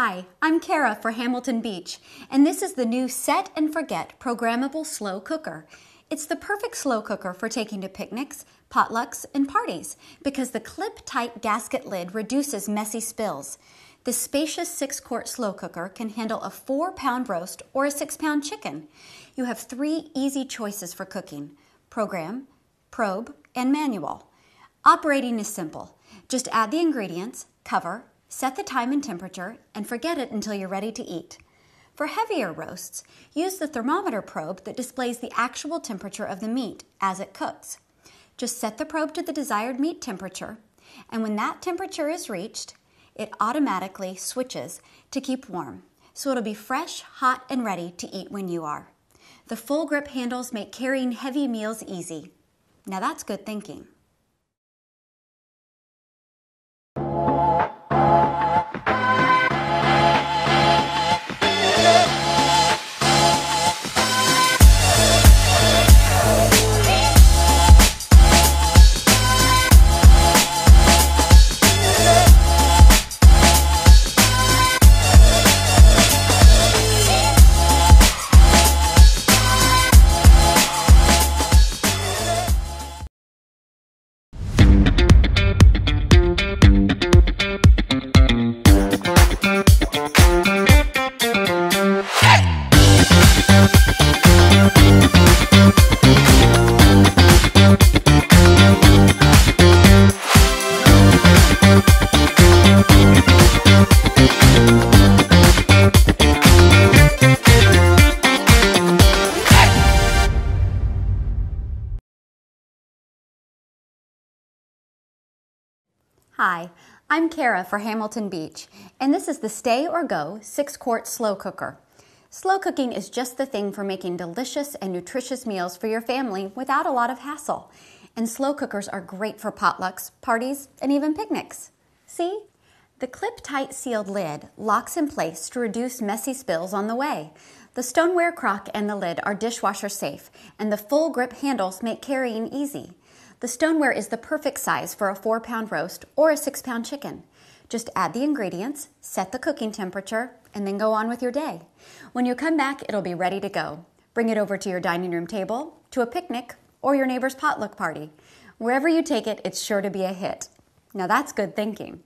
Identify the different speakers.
Speaker 1: Hi, I'm Kara for Hamilton Beach, and this is the new Set and Forget programmable slow cooker. It's the perfect slow cooker for taking to picnics, potlucks, and parties because the clip-tight gasket lid reduces messy spills. This spacious 6-quart slow cooker can handle a 4-pound roast or a 6-pound chicken. You have 3 easy choices for cooking: program, probe, and manual. Operating is simple. Just add the ingredients, cover, set the time and temperature, and forget it until you're ready to eat. For heavier roasts, use the thermometer probe that displays the actual temperature of the meat as it cooks. Just set the probe to the desired meat temperature, and when that temperature is reached, it automatically switches to keep warm, so it'll be fresh, hot, and ready to eat when you are. The full grip handles make carrying heavy meals easy. Now that's good thinking. Hi, I'm Kara for Hamilton Beach, and this is the Stay or Go 6-quart slow cooker. Slow cooking is just the thing for making delicious and nutritious meals for your family without a lot of hassle. And slow cookers are great for potlucks, parties, and even picnics. See? The clip-tight sealed lid locks in place to reduce messy spills on the way. The stoneware crock and the lid are dishwasher safe, and the full grip handles make carrying easy. The stoneware is the perfect size for a 4-pound roast or a 6-pound chicken. Just add the ingredients, set the cooking temperature, and then go on with your day. When you come back, it'll be ready to go. Bring it over to your dining room table, to a picnic, or your neighbor's potluck party. Wherever you take it, it's sure to be a hit. Now that's good thinking.